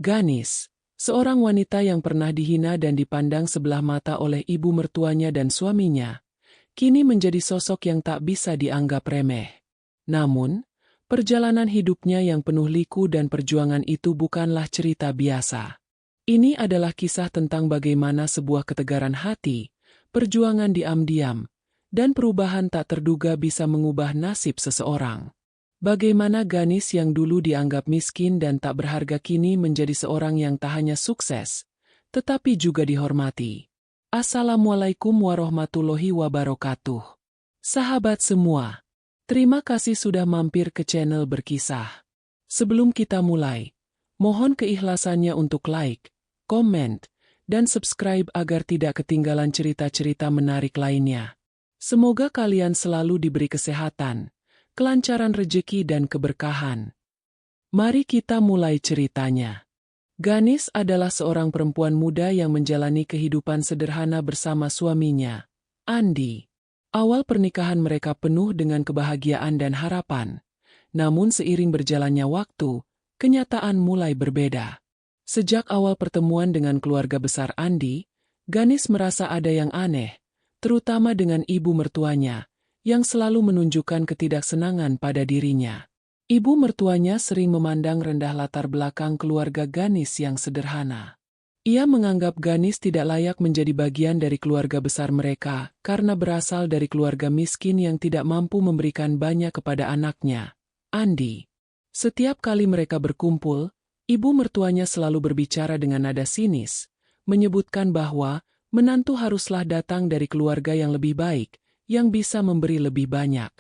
Ganis, seorang wanita yang pernah dihina dan dipandang sebelah mata oleh ibu mertuanya dan suaminya, kini menjadi sosok yang tak bisa dianggap remeh. Namun, perjalanan hidupnya yang penuh liku dan perjuangan itu bukanlah cerita biasa. Ini adalah kisah tentang bagaimana sebuah ketegaran hati, perjuangan diam-diam, dan perubahan tak terduga bisa mengubah nasib seseorang. Bagaimana Ganis yang dulu dianggap miskin dan tak berharga kini menjadi seorang yang tak hanya sukses, tetapi juga dihormati. Assalamualaikum warahmatullahi wabarakatuh. Sahabat semua, terima kasih sudah mampir ke channel Berkisah. Sebelum kita mulai, mohon keikhlasannya untuk like, komen, dan subscribe agar tidak ketinggalan cerita-cerita menarik lainnya. Semoga kalian selalu diberi kesehatan, kelancaran rezeki dan keberkahan. Mari kita mulai ceritanya. Ganis adalah seorang perempuan muda yang menjalani kehidupan sederhana bersama suaminya, Andi. Awal pernikahan mereka penuh dengan kebahagiaan dan harapan. Namun seiring berjalannya waktu, kenyataan mulai berbeda. Sejak awal pertemuan dengan keluarga besar Andi, Ganis merasa ada yang aneh, terutama dengan ibu mertuanya, yang selalu menunjukkan ketidaksenangan pada dirinya. Ibu mertuanya sering memandang rendah latar belakang keluarga Ganis yang sederhana. Ia menganggap Ganis tidak layak menjadi bagian dari keluarga besar mereka karena berasal dari keluarga miskin yang tidak mampu memberikan banyak kepada anaknya, Andi. Setiap kali mereka berkumpul, ibu mertuanya selalu berbicara dengan nada sinis, menyebutkan bahwa menantu haruslah datang dari keluarga yang lebih baik, yang bisa memberi lebih banyak.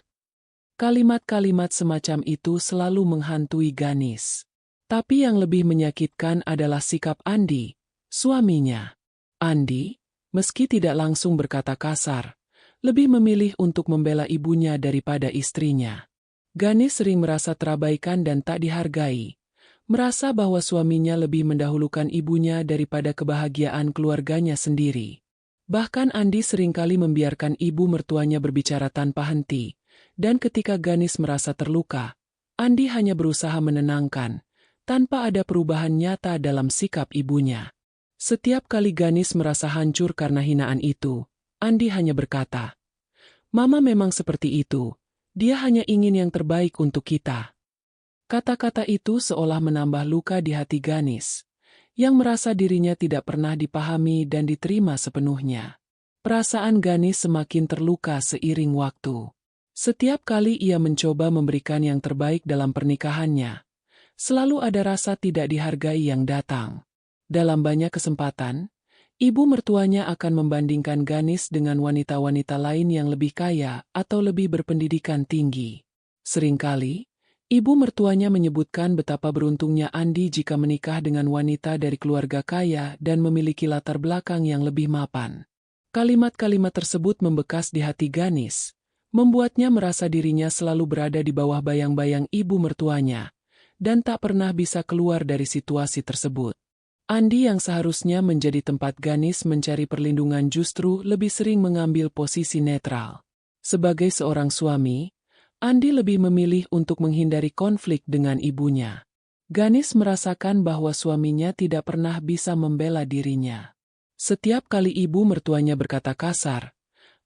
Kalimat-kalimat semacam itu selalu menghantui Ganis. Tapi yang lebih menyakitkan adalah sikap Andi, suaminya. Andi, meski tidak langsung berkata kasar, lebih memilih untuk membela ibunya daripada istrinya. Ganis sering merasa terabaikan dan tak dihargai, merasa bahwa suaminya lebih mendahulukan ibunya daripada kebahagiaan keluarganya sendiri. Bahkan Andi seringkali membiarkan ibu mertuanya berbicara tanpa henti, dan ketika Ganis merasa terluka, Andi hanya berusaha menenangkan, tanpa ada perubahan nyata dalam sikap ibunya. Setiap kali Ganis merasa hancur karena hinaan itu, Andi hanya berkata, "Mama memang seperti itu, dia hanya ingin yang terbaik untuk kita." Kata-kata itu seolah menambah luka di hati Ganis, yang merasa dirinya tidak pernah dipahami dan diterima sepenuhnya. Perasaan Ganis semakin terluka seiring waktu. Setiap kali ia mencoba memberikan yang terbaik dalam pernikahannya, selalu ada rasa tidak dihargai yang datang. Dalam banyak kesempatan, ibu mertuanya akan membandingkan Ganis dengan wanita-wanita lain yang lebih kaya atau lebih berpendidikan tinggi. Seringkali, ibu mertuanya menyebutkan betapa beruntungnya Andi jika menikah dengan wanita dari keluarga kaya dan memiliki latar belakang yang lebih mapan. Kalimat-kalimat tersebut membekas di hati Ganis, membuatnya merasa dirinya selalu berada di bawah bayang-bayang ibu mertuanya, dan tak pernah bisa keluar dari situasi tersebut. Andi yang seharusnya menjadi tempat Ganis mencari perlindungan justru lebih sering mengambil posisi netral. Sebagai seorang suami, Andi lebih memilih untuk menghindari konflik dengan ibunya. Ganis merasakan bahwa suaminya tidak pernah bisa membela dirinya. Setiap kali ibu mertuanya berkata kasar,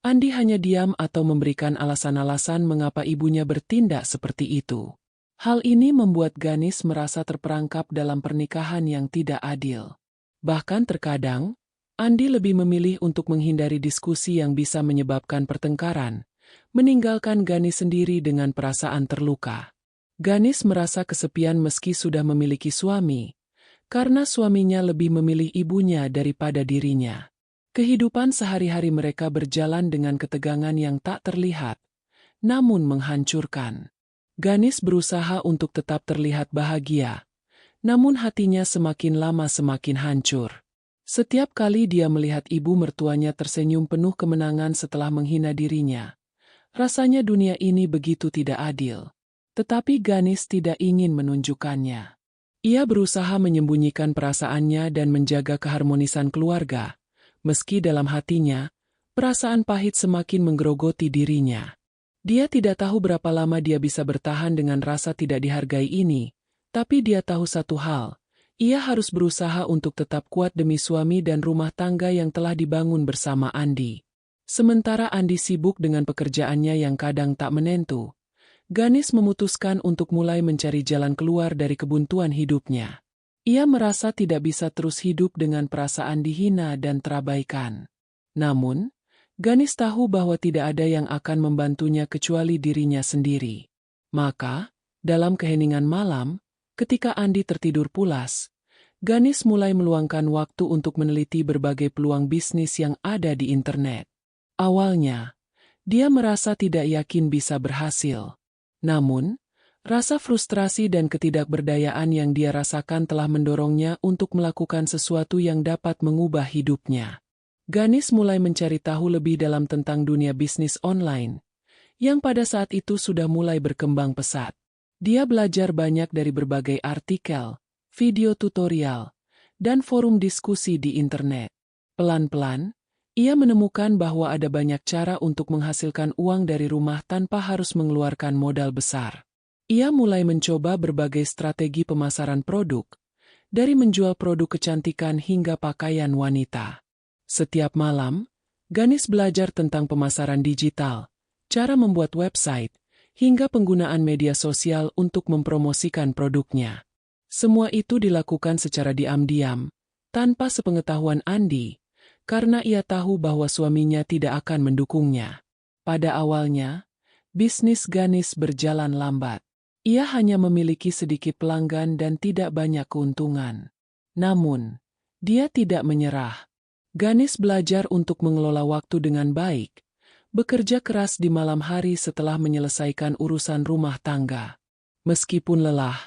Andi hanya diam atau memberikan alasan-alasan mengapa ibunya bertindak seperti itu. Hal ini membuat Ganis merasa terperangkap dalam pernikahan yang tidak adil. Bahkan terkadang, Andi lebih memilih untuk menghindari diskusi yang bisa menyebabkan pertengkaran, meninggalkan Ganis sendiri dengan perasaan terluka. Ganis merasa kesepian meski sudah memiliki suami, karena suaminya lebih memilih ibunya daripada dirinya. Kehidupan sehari-hari mereka berjalan dengan ketegangan yang tak terlihat, namun menghancurkan. Ganis berusaha untuk tetap terlihat bahagia, namun hatinya semakin lama semakin hancur. Setiap kali dia melihat ibu mertuanya tersenyum penuh kemenangan setelah menghina dirinya, rasanya dunia ini begitu tidak adil. Tetapi Ganis tidak ingin menunjukkannya. Ia berusaha menyembunyikan perasaannya dan menjaga keharmonisan keluarga, meski dalam hatinya, perasaan pahit semakin menggerogoti dirinya. Dia tidak tahu berapa lama dia bisa bertahan dengan rasa tidak dihargai ini, tapi dia tahu satu hal, Ia harus berusaha untuk tetap kuat demi suami dan rumah tangga yang telah dibangun bersama Andi. Sementara Andi sibuk dengan pekerjaannya yang kadang tak menentu, Ganesh memutuskan untuk mulai mencari jalan keluar dari kebuntuan hidupnya. Ia merasa tidak bisa terus hidup dengan perasaan dihina dan terabaikan. Namun, Ganesh tahu bahwa tidak ada yang akan membantunya kecuali dirinya sendiri. Maka, dalam keheningan malam, ketika Andi tertidur pulas, Ganesh mulai meluangkan waktu untuk meneliti berbagai peluang bisnis yang ada di internet. Awalnya, dia merasa tidak yakin bisa berhasil. Namun, rasa frustrasi dan ketidakberdayaan yang dia rasakan telah mendorongnya untuk melakukan sesuatu yang dapat mengubah hidupnya. Ganesh mulai mencari tahu lebih dalam tentang dunia bisnis online, yang pada saat itu sudah mulai berkembang pesat. Dia belajar banyak dari berbagai artikel, video tutorial, dan forum diskusi di internet. Pelan-pelan, ia menemukan bahwa ada banyak cara untuk menghasilkan uang dari rumah tanpa harus mengeluarkan modal besar. Ia mulai mencoba berbagai strategi pemasaran produk, dari menjual produk kecantikan hingga pakaian wanita. Setiap malam, Ganesh belajar tentang pemasaran digital, cara membuat website, hingga penggunaan media sosial untuk mempromosikan produknya. Semua itu dilakukan secara diam-diam, tanpa sepengetahuan Andi, karena ia tahu bahwa suaminya tidak akan mendukungnya. Pada awalnya, bisnis Ganesh berjalan lambat. Ia hanya memiliki sedikit pelanggan dan tidak banyak keuntungan. Namun, dia tidak menyerah. Ganesh belajar untuk mengelola waktu dengan baik, bekerja keras di malam hari setelah menyelesaikan urusan rumah tangga. Meskipun lelah,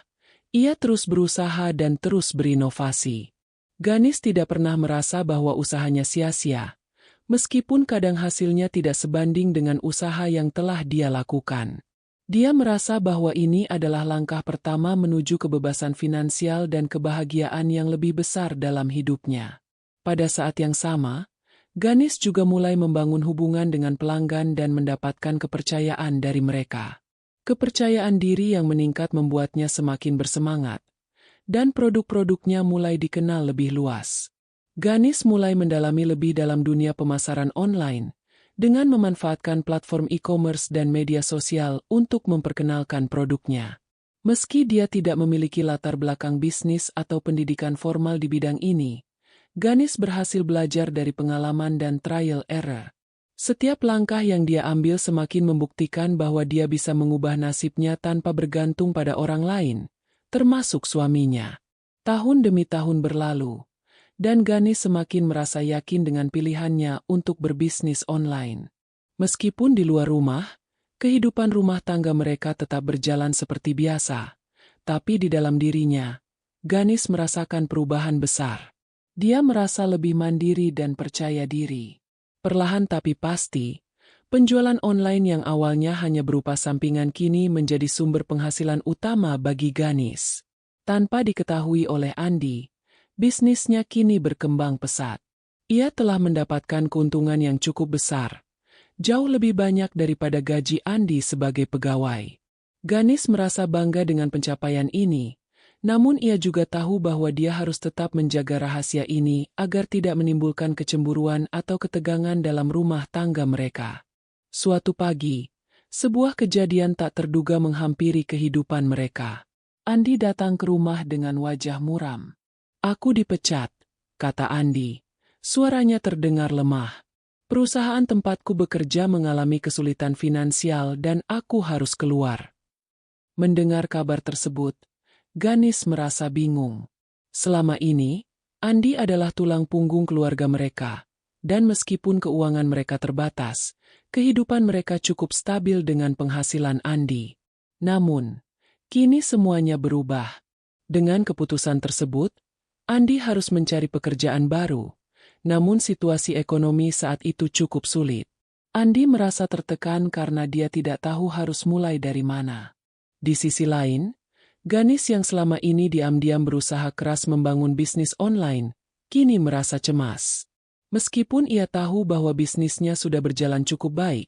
ia terus berusaha dan terus berinovasi. Ganesh tidak pernah merasa bahwa usahanya sia-sia, meskipun kadang hasilnya tidak sebanding dengan usaha yang telah dia lakukan. Dia merasa bahwa ini adalah langkah pertama menuju kebebasan finansial dan kebahagiaan yang lebih besar dalam hidupnya. Pada saat yang sama, Ganesh juga mulai membangun hubungan dengan pelanggan dan mendapatkan kepercayaan dari mereka. Kepercayaan diri yang meningkat membuatnya semakin bersemangat, dan produk-produknya mulai dikenal lebih luas. Ganesh mulai mendalami lebih dalam dunia pemasaran online, dengan memanfaatkan platform e-commerce dan media sosial untuk memperkenalkan produknya. Meski dia tidak memiliki latar belakang bisnis atau pendidikan formal di bidang ini, Ganesh berhasil belajar dari pengalaman dan trial error. Setiap langkah yang dia ambil semakin membuktikan bahwa dia bisa mengubah nasibnya tanpa bergantung pada orang lain, termasuk suaminya. Tahun demi tahun berlalu, dan Ganesh semakin merasa yakin dengan pilihannya untuk berbisnis online. Meskipun di luar rumah, kehidupan rumah tangga mereka tetap berjalan seperti biasa, tapi di dalam dirinya, Ganesh merasakan perubahan besar. Dia merasa lebih mandiri dan percaya diri. Perlahan tapi pasti, penjualan online yang awalnya hanya berupa sampingan kini menjadi sumber penghasilan utama bagi Ganesh. Tanpa diketahui oleh Andi, bisnisnya kini berkembang pesat. Ia telah mendapatkan keuntungan yang cukup besar, jauh lebih banyak daripada gaji Andi sebagai pegawai. Ganesh merasa bangga dengan pencapaian ini, namun ia juga tahu bahwa dia harus tetap menjaga rahasia ini agar tidak menimbulkan kecemburuan atau ketegangan dalam rumah tangga mereka. Suatu pagi, sebuah kejadian tak terduga menghampiri kehidupan mereka. Andi datang ke rumah dengan wajah muram. "Aku dipecat," kata Andi. Suaranya terdengar lemah. "Perusahaan tempatku bekerja mengalami kesulitan finansial dan aku harus keluar." Mendengar kabar tersebut, Ganesh merasa bingung. Selama ini, Andi adalah tulang punggung keluarga mereka, dan meskipun keuangan mereka terbatas, kehidupan mereka cukup stabil dengan penghasilan Andi. Namun, kini semuanya berubah. Dengan keputusan tersebut, Andi harus mencari pekerjaan baru, namun situasi ekonomi saat itu cukup sulit. Andi merasa tertekan karena dia tidak tahu harus mulai dari mana. Di sisi lain, Ganesh yang selama ini diam-diam berusaha keras membangun bisnis online, kini merasa cemas. Meskipun ia tahu bahwa bisnisnya sudah berjalan cukup baik,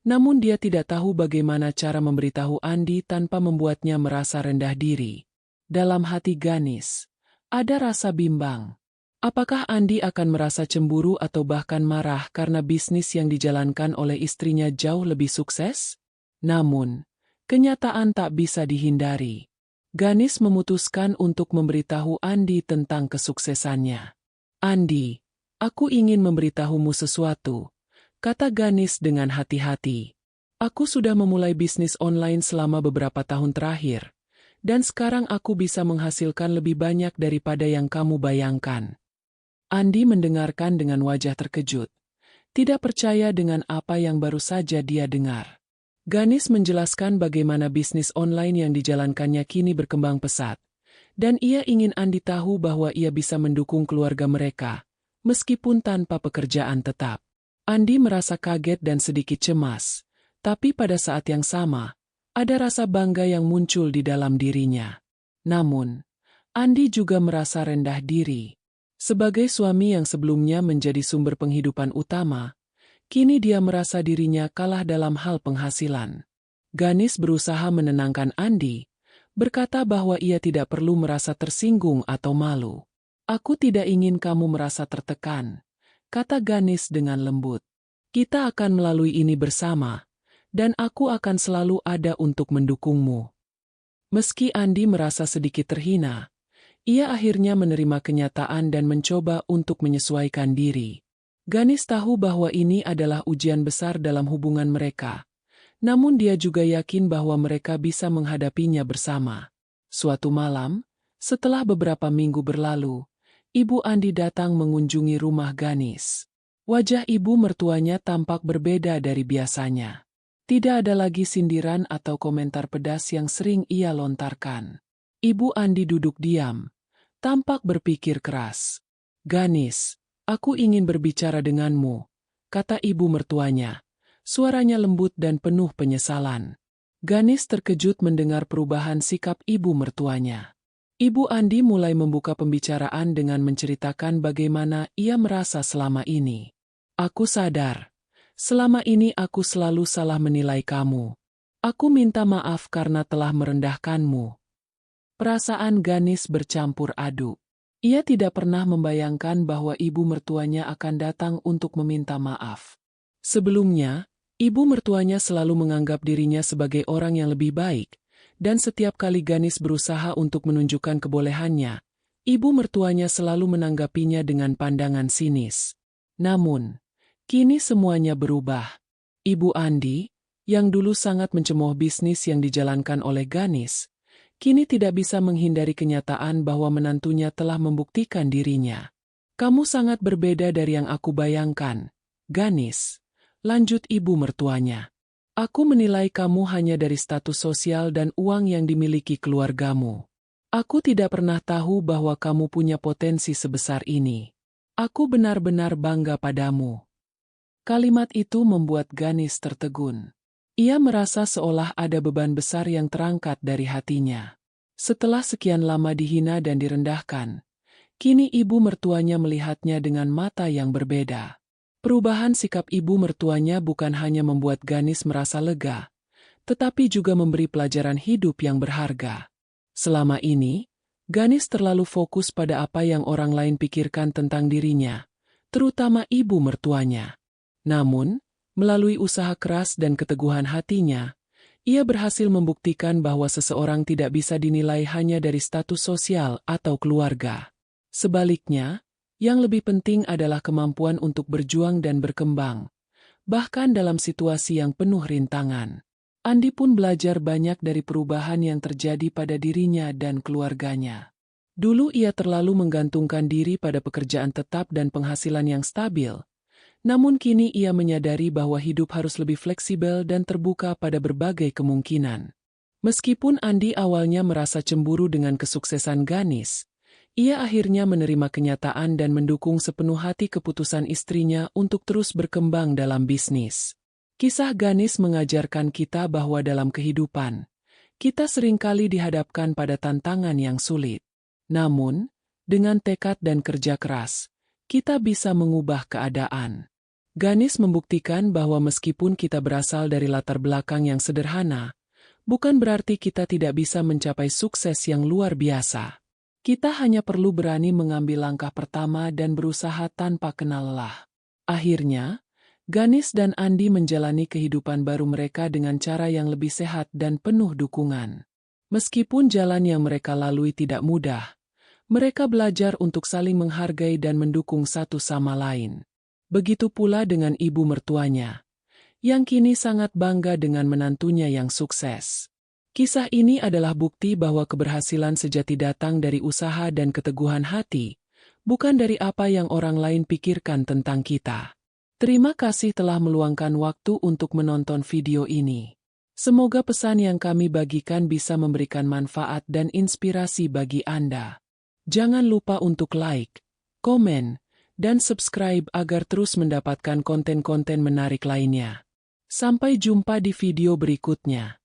namun dia tidak tahu bagaimana cara memberitahu Andi tanpa membuatnya merasa rendah diri. Dalam hati Ganesh, Ada rasa bimbang. Apakah Andi akan merasa cemburu atau bahkan marah karena bisnis yang dijalankan oleh istrinya jauh lebih sukses? Namun, kenyataan tak bisa dihindari. Ganis memutuskan untuk memberitahu Andi tentang kesuksesannya. Andi, aku ingin memberitahumu sesuatu, kata Ganis dengan hati-hati. Aku sudah memulai bisnis online selama beberapa tahun terakhir, dan sekarang aku bisa menghasilkan lebih banyak daripada yang kamu bayangkan. Andi mendengarkan dengan wajah terkejut, tidak percaya dengan apa yang baru saja dia dengar. Ganis menjelaskan bagaimana bisnis online yang dijalankannya kini berkembang pesat, dan ia ingin Andi tahu bahwa ia bisa mendukung keluarga mereka, meskipun tanpa pekerjaan tetap. Andi merasa kaget dan sedikit cemas. Tapi pada saat yang sama, ada rasa bangga yang muncul di dalam dirinya. Namun, Andi juga merasa rendah diri. Sebagai suami yang sebelumnya menjadi sumber penghidupan utama, kini dia merasa dirinya kalah dalam hal penghasilan. Ganis berusaha menenangkan Andi, berkata bahwa ia tidak perlu merasa tersinggung atau malu. Aku tidak ingin kamu merasa tertekan, kata Ganis dengan lembut. Kita akan melalui ini bersama. Dan aku akan selalu ada untuk mendukungmu. Meski Andi merasa sedikit terhina, ia akhirnya menerima kenyataan dan mencoba untuk menyesuaikan diri. Ganis tahu bahwa ini adalah ujian besar dalam hubungan mereka, namun dia juga yakin bahwa mereka bisa menghadapinya bersama. Suatu malam, setelah beberapa minggu berlalu, Ibu Andi datang mengunjungi rumah Ganis. Wajah ibu mertuanya tampak berbeda dari biasanya. Tidak ada lagi sindiran atau komentar pedas yang sering ia lontarkan. Ibu Andi duduk diam, tampak berpikir keras. Ganis, aku ingin berbicara denganmu, kata ibu mertuanya. Suaranya lembut dan penuh penyesalan. Ganis terkejut mendengar perubahan sikap ibu mertuanya. Ibu Andi mulai membuka pembicaraan dengan menceritakan bagaimana ia merasa selama ini. Aku sadar. Selama ini aku selalu salah menilai kamu. Aku minta maaf karena telah merendahkanmu. Perasaan Ganis bercampur aduk. Ia tidak pernah membayangkan bahwa ibu mertuanya akan datang untuk meminta maaf. Sebelumnya, ibu mertuanya selalu menganggap dirinya sebagai orang yang lebih baik, dan setiap kali Ganis berusaha untuk menunjukkan kebolehannya, ibu mertuanya selalu menanggapinya dengan pandangan sinis. Namun, kini semuanya berubah. Ibu Andi, yang dulu sangat mencemooh bisnis yang dijalankan oleh Ganis, kini tidak bisa menghindari kenyataan bahwa menantunya telah membuktikan dirinya. Kamu sangat berbeda dari yang aku bayangkan, Ganis, lanjut ibu mertuanya. Aku menilai kamu hanya dari status sosial dan uang yang dimiliki keluargamu. Aku tidak pernah tahu bahwa kamu punya potensi sebesar ini. Aku benar-benar bangga padamu. Kalimat itu membuat Ganis tertegun. Ia merasa seolah ada beban besar yang terangkat dari hatinya. Setelah sekian lama dihina dan direndahkan, kini ibu mertuanya melihatnya dengan mata yang berbeda. Perubahan sikap ibu mertuanya bukan hanya membuat Ganis merasa lega, tetapi juga memberi pelajaran hidup yang berharga. Selama ini, Ganis terlalu fokus pada apa yang orang lain pikirkan tentang dirinya, terutama ibu mertuanya. Namun, melalui usaha keras dan keteguhan hatinya, ia berhasil membuktikan bahwa seseorang tidak bisa dinilai hanya dari status sosial atau keluarga. Sebaliknya, yang lebih penting adalah kemampuan untuk berjuang dan berkembang, bahkan dalam situasi yang penuh rintangan. Andi pun belajar banyak dari perubahan yang terjadi pada dirinya dan keluarganya. Dulu ia terlalu menggantungkan diri pada pekerjaan tetap dan penghasilan yang stabil. Namun kini ia menyadari bahwa hidup harus lebih fleksibel dan terbuka pada berbagai kemungkinan. Meskipun Andi awalnya merasa cemburu dengan kesuksesan Ganis, ia akhirnya menerima kenyataan dan mendukung sepenuh hati keputusan istrinya untuk terus berkembang dalam bisnis. Kisah Ganis mengajarkan kita bahwa dalam kehidupan, kita seringkali dihadapkan pada tantangan yang sulit. Namun, dengan tekad dan kerja keras, kita bisa mengubah keadaan. Ganis membuktikan bahwa meskipun kita berasal dari latar belakang yang sederhana, bukan berarti kita tidak bisa mencapai sukses yang luar biasa. Kita hanya perlu berani mengambil langkah pertama dan berusaha tanpa kenal lelah. Akhirnya, Ganesh dan Andi menjalani kehidupan baru mereka dengan cara yang lebih sehat dan penuh dukungan. Meskipun jalan yang mereka lalui tidak mudah, mereka belajar untuk saling menghargai dan mendukung satu sama lain. Begitu pula dengan ibu mertuanya, yang kini sangat bangga dengan menantunya yang sukses. Kisah ini adalah bukti bahwa keberhasilan sejati datang dari usaha dan keteguhan hati, bukan dari apa yang orang lain pikirkan tentang kita. Terima kasih telah meluangkan waktu untuk menonton video ini. Semoga pesan yang kami bagikan bisa memberikan manfaat dan inspirasi bagi Anda. Jangan lupa untuk like, komen, dan subscribe agar terus mendapatkan konten-konten menarik lainnya. Sampai jumpa di video berikutnya.